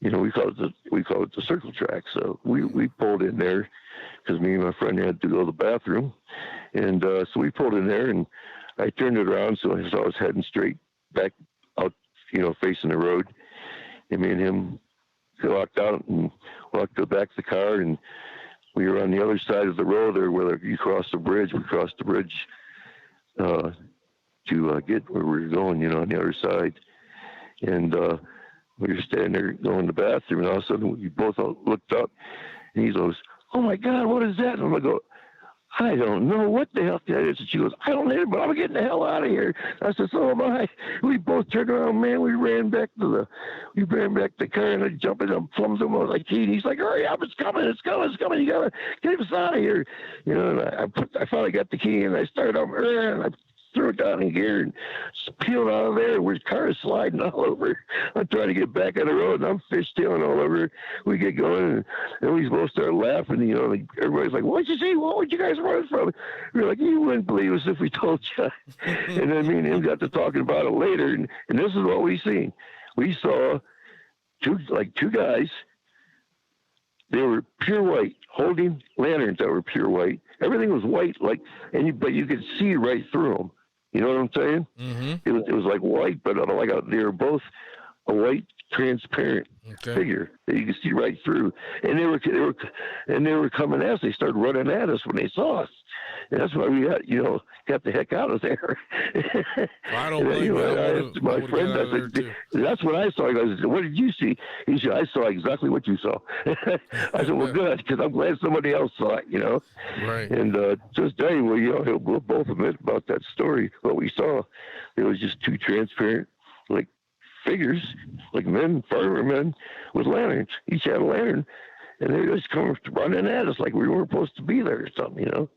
We call it the circle track. So we pulled in there because me and my friend had to go to the bathroom, and so we pulled in there, and I turned it around so I was heading straight back out, facing the road, and me and him walked out and walked to the back of the car, and we were on the other side of the road there where you cross the bridge. We crossed the bridge to get where we were going, on the other side. And we were standing there going to the bathroom, and all of a sudden we both looked up, and he goes, oh, my God, what is that? And I go, I don't know what the hell that is. And she goes, I don't know, but I'm getting the hell out of here. I said, so am I. We both turned around, man. We ran back to the car, and I jumped in and plummed him. I was like, he's like, hurry up, it's coming. You gotta get us out of here. And I finally got the key, and I started up, and I threw it down in gear and peeled out of there. Where the car is sliding all over. I'm trying to get back on the road, and I'm fishtailing all over. We get going, and we both start laughing. Everybody's like, "What'd you see? What would you guys run from?" We're like, "You wouldn't believe us if we told you." And then me and him got to talking about it later, and this is what we seen. We saw two guys. They were pure white, holding lanterns that were pure white. Everything was white, but you could see right through them. You know what I'm saying? Mm-hmm. It was like white, but they were both a white, transparent figure that you could see right through. And they were coming at us. They started running at us when they saw us. And that's why we got the heck out of there. I don't blame you. I asked my friend, that's what I saw. He goes, what did you see? He said, I saw exactly what you saw. I said, well, good, because I'm glad somebody else saw it, Right. And just anyway, we'll both admit about that story, what we saw. It was just two transparent, figures, like firemen with lanterns. Each had a lantern, and they just come running at us like we weren't supposed to be there or something,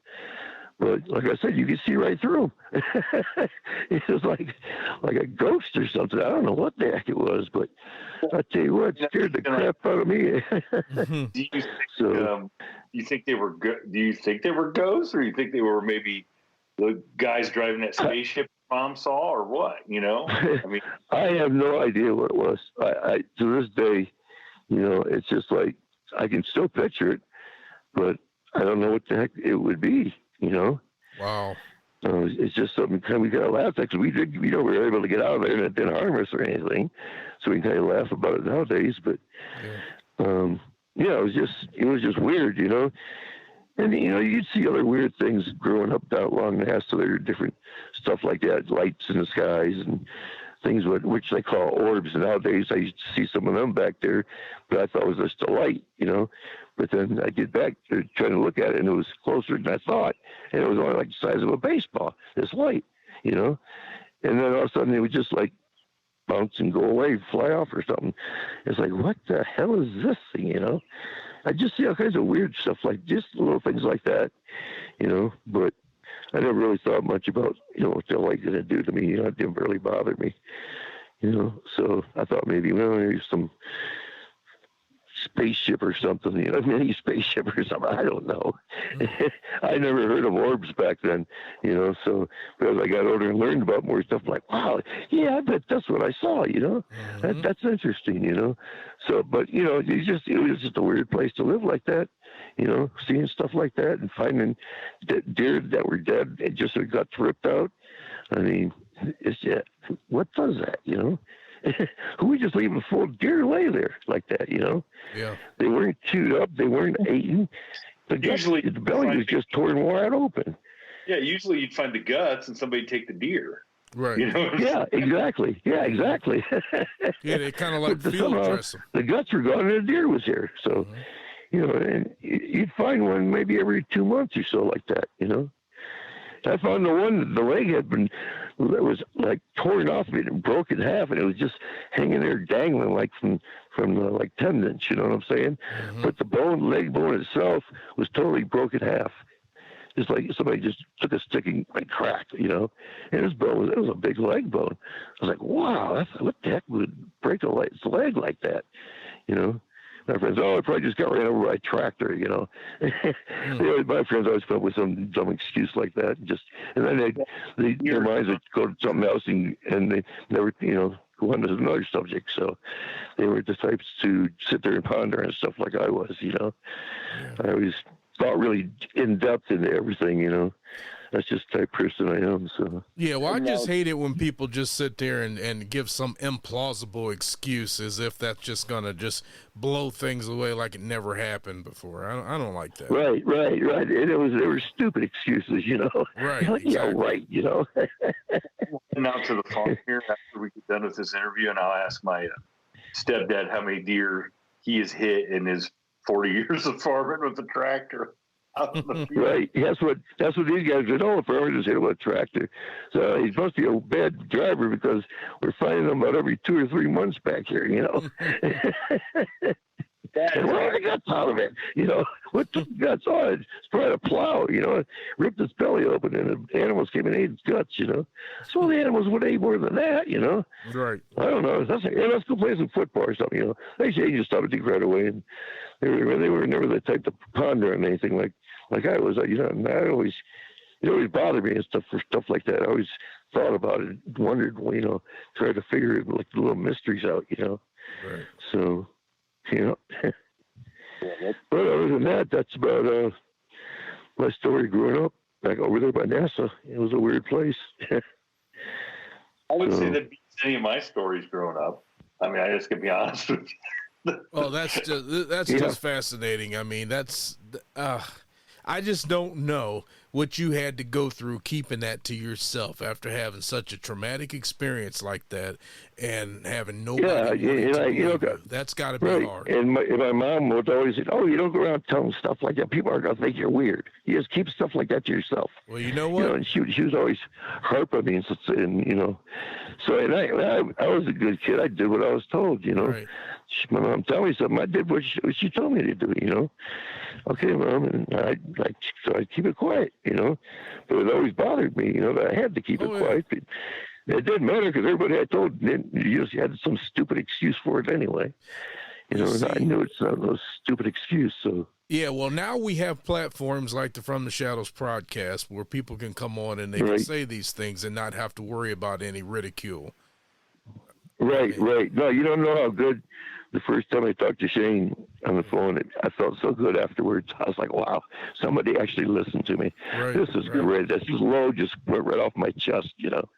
But like I said, you could see right through them. It was like a ghost or something. I don't know what the heck it was, but I tell you what, it scared the crap out of me. Do you think they were do you think they were ghosts, or you think they were maybe the guys driving that spaceship Mom saw, or what? I mean, I have no idea what it was. I to this day, it's just like I can still picture it, but I don't know what the heck it would be. Wow. It's just something we got to laugh at because we were able to get out of there and it didn't harm us or anything. So we kind of laugh about it nowadays. But it was just weird, And you'd see other weird things growing up down along the Hess. So there are different stuff like that, lights in the skies and things which they call orbs. And nowadays I used to see some of them back there, but I thought it was just a light, But then I get back to trying to look at it, and it was closer than I thought, and it was only like the size of a baseball. This light, And then all of a sudden it would just bounce and go away, fly off or something. It's like, what the hell is this thing? I just see all kinds of weird stuff, like just little things like that, But I never really thought much about what the light going to do to me. It didn't really bother me, So I thought maybe maybe some spaceship or something, mini spaceship or something. I don't know. I never heard of orbs back then, So as I got older and learned about more stuff, I'm like, wow, yeah, I bet that's what I saw, That's interesting, So, but it was just a weird place to live like that, seeing stuff like that and finding deer that were dead and just got ripped out. I mean, it's what does that, Who would just leave a full deer lay there like that, Yeah. They weren't chewed up. They weren't eaten. Usually the belly was just torn wide open. Yeah, usually you'd find the guts and somebody take the deer. Right. Yeah, exactly. Yeah, exactly. Yeah, they kind of field dress them. The guts were gone and the deer was here. So, and you'd find one maybe every 2 months or so like that, I found the leg had been, it was torn off of it and broke in half, and it was just hanging there dangling from the tendons, you know what I'm saying? Mm-hmm. But the leg bone itself was totally broken in half. It's like somebody just took a stick and cracked, you know. And his bone was a big leg bone. I was like, wow, what the heck would break a leg like that, you know? My friends, I probably just got ran over by a tractor, you know. My friends always come up with some dumb excuse like that, and then their minds would go to something else, and they never, you know, go on to another subject. So they were the types to sit there and ponder and stuff like I was, you know. Yeah. I always thought really in depth into everything, you know. That's just the type of person I am. So yeah, well, I just hate it when people just sit there and give some implausible excuse as if that's just gonna just blow things away like it never happened before. I don't like that. Right. And they were stupid excuses, you know. Right. Like, exactly. Yeah, right. You know. Now to the farm here after we get done with this interview, and I'll ask my stepdad how many deer he has hit in his 40 years of farming with a tractor. Right. That's what these guys did. Oh, the farmer just hit with a tractor. So he must be a bad driver because we're finding them about every 2 or 3 months back here, you know. And where are the guts out of it? You know, what took the guts on it? It's probably a plow, you know, ripped his belly open and the animals came and ate his guts, you know. So the animals would eat more than that, you know. Right. I don't know. Let's go play some football or something, you know. They say you just stop it right away. And they were never the type to ponder on anything like I was, you know. And it always bothered me and stuff like that. I always thought about it, wondered, you know, tried to figure it, like the little mysteries out, you know. Right. So, you know. But other than that, that's about my story growing up back over there by NASA. It was a weird place. I would say that beats any of my stories growing up. I mean, I just can be honest with you. Oh, that's just fascinating. I mean, I just don't know what you had to go through keeping that to yourself after having such a traumatic experience like that and having nobody. That's got to be hard. And my mom would always say, "Oh, you don't go around telling stuff like that. People are going to think you're weird. You just keep stuff like that to yourself." Well, you know what? You know, and she was always harping me, and you know, so and I was a good kid. I did what I was told. You know, right. My mom told me something. I did what she told me to do. You know. Okay, Mom, and so I keep it quiet, you know, but it always bothered me, you know, that I had to keep it quiet. It didn't matter because everybody I told, you just had some stupid excuse for it anyway, you know. And I knew it's not no stupid excuse, so. Yeah, well, now we have platforms like the From the Shadows podcast where people can come on and they can say these things and not have to worry about any ridicule. Right. No, you don't know how good. The first time I talked to Shane on the phone, I felt so good afterwards. I was like, wow, somebody actually listened to me. Right, this is great. This load just went right off my chest, you know.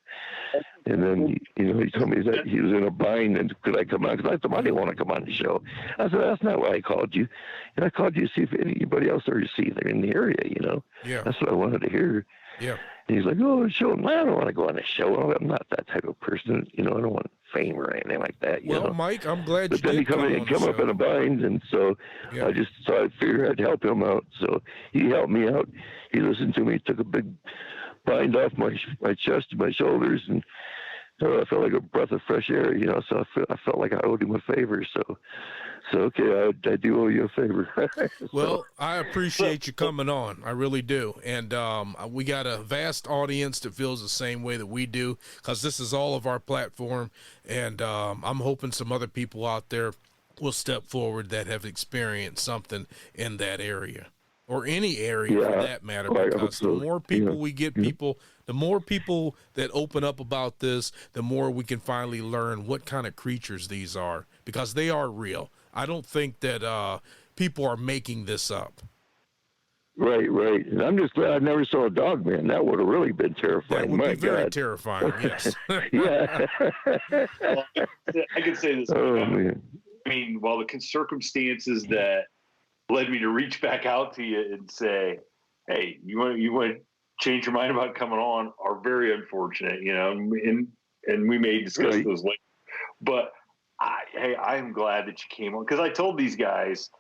And then, you know, he told me that he was in a bind and could I come on? Because I told him I didn't want to come on the show. I said, that's not why I called you. And I called you to see if anybody else already see they're in the area, you know. Yeah. That's what I wanted to hear. Yeah. And he's like, oh, show. I don't want to go on the show. I'm not that type of person. You know, I don't want fame or anything like that. You know? Mike, I'm glad but you did come up in a bind, and so I just thought I'd figure I'd help him out. So he helped me out. He listened to me, took a big bind off my chest and my shoulders, and I felt like a breath of fresh air, you know. So I felt like I owed him a favor. So okay, I do owe you a favor. Well, I appreciate you coming on. I really do. And we got a vast audience that feels the same way that we do because this is all of our platform. And I'm hoping some other people out there will step forward that have experienced something in that area or any area for that matter. Because the more people we get the more people that open up about this, the more we can finally learn what kind of creatures these are because they are real. I don't think that people are making this up. Right. And I'm just glad I never saw a dog, man. That would have really been terrifying. That would be very terrifying, yes. Yeah. Well, I can say this. Oh, man. I mean, while the circumstances that led me to reach back out to you and say, hey, you want to change your mind about coming on are very unfortunate, you know, and we may discuss those later. But I am glad that you came on because I told these guys,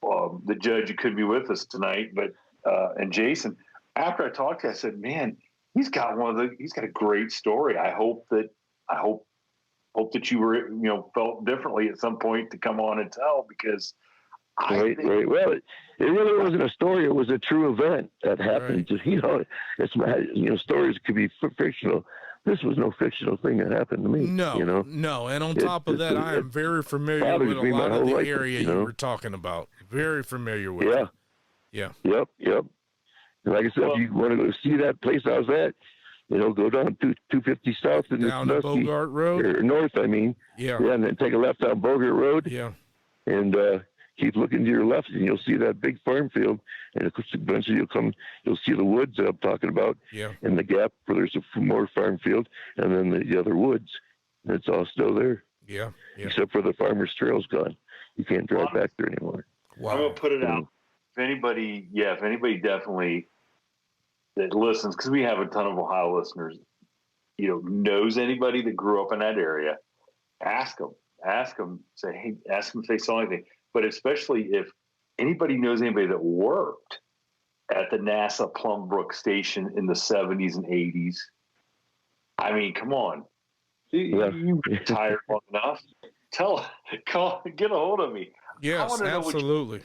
the judge, you couldn't be with us tonight, but and Jason, after I talked to you, I said, man, he's got a great story. I hope that you were, you know, felt differently at some point to come on and tell because Right. Well, it really wasn't a story. It was a true event that happened. Right. It's stories could be fictional. This was no fictional thing that happened to me. No. And on top of that, I am very familiar with a lot of the area you were talking about. Very familiar with it. Yeah. Yep. And like I said, if you want to go see that place I was at, go down 250 south and down to Bogart Road, or north. I mean, yeah, and then take a left down Bogart Road. Yeah, and keep looking to your left, and you'll see that big farm field. And eventually you'll see the woods that I'm talking about. Yeah, in the gap where there's more farm field, and then the other woods. And it's all still there. Yeah. Except for the farmer's trail's gone. You can't drive back there anymore. Wow. I'm gonna put it out. If anybody definitely that listens, because we have a ton of Ohio listeners, knows anybody that grew up in that area, ask them, say, hey, ask them if they saw anything. But especially if anybody knows anybody that worked at the NASA Plum Brook Station in the 70s and 80s, I mean, come on. You retired long enough. Get a hold of me. Yes, absolutely.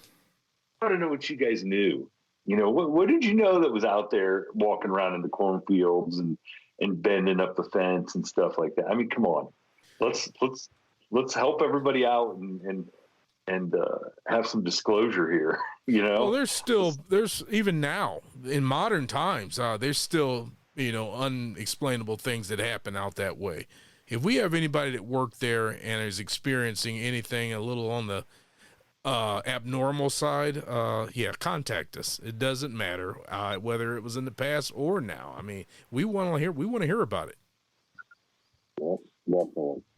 I want to know what you guys knew. What did you know that was out there walking around in the cornfields and bending up the fence and stuff like that? I mean, come on, let's help everybody out and have some disclosure here. Well, there's even now in modern times, there's still unexplainable things that happen out that way. If we have anybody that worked there and is experiencing anything a little on the abnormal side, contact us. It doesn't matter whether it was in the past or now. I mean, we want to hear about it. Well,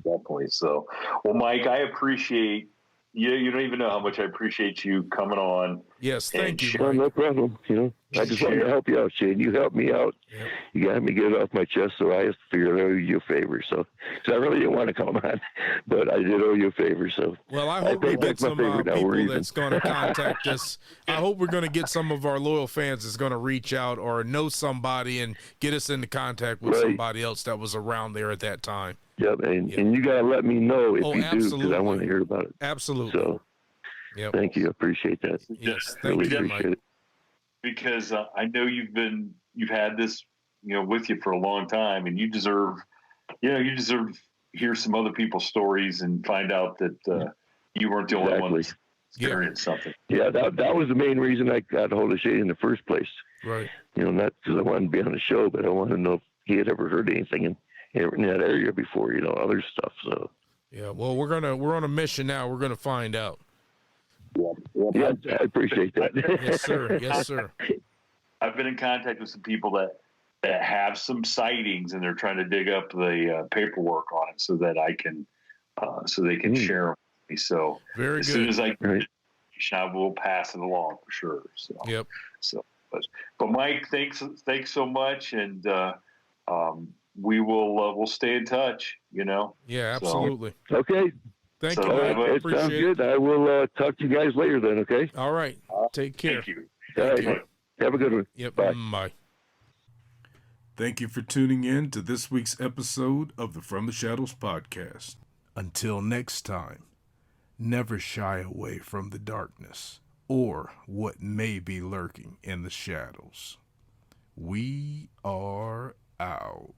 definitely. So, well, Mike, I appreciate you don't even know how much I appreciate you coming on. Yes, thank you. Well, no problem. I just wanted to help you out, Shane. You helped me out. Yep. You got me get it off my chest, so I figured I owe you a favor. So I really didn't want to come on, but I did owe you a favor. So well, I hope we get some people that's going to contact us. I hope we're going to get some of our loyal fans that's going to reach out or know somebody and get us into contact with somebody else that was around there at that time. Yep, and you got to let me know if you do, because I want to hear about it. Absolutely. So, thank you. I appreciate that. Yes, thank you, appreciate it. Because I know you've had this, with you for a long time, and you deserve to hear some other people's stories and find out that you weren't the only one that experienced something. Yeah, that was the main reason I got hold of Shane in the first place. Right. Not because I wanted to be on the show, but I wanted to know if he had ever heard anything in that area before, other stuff. So yeah, well, we're on a mission now. We're gonna find out. Yeah, I appreciate that. Yes, sir. I've been in contact with some people that have some sightings, and they're trying to dig up the paperwork on it so that I can, so they can share them with me. So very as good. soon as I get it, I will pass it along for sure. So yep. So, but Mike, thanks so much, and we'll stay in touch. Yeah, absolutely. So, okay. Thank you. It sounds good. I will talk to you guys later then, okay? All right. Take care. Thank you. All right. Have a good one. Yep. Bye. Thank you for tuning in to this week's episode of the From the Shadows podcast. Until next time, never shy away from the darkness or what may be lurking in the shadows. We are out.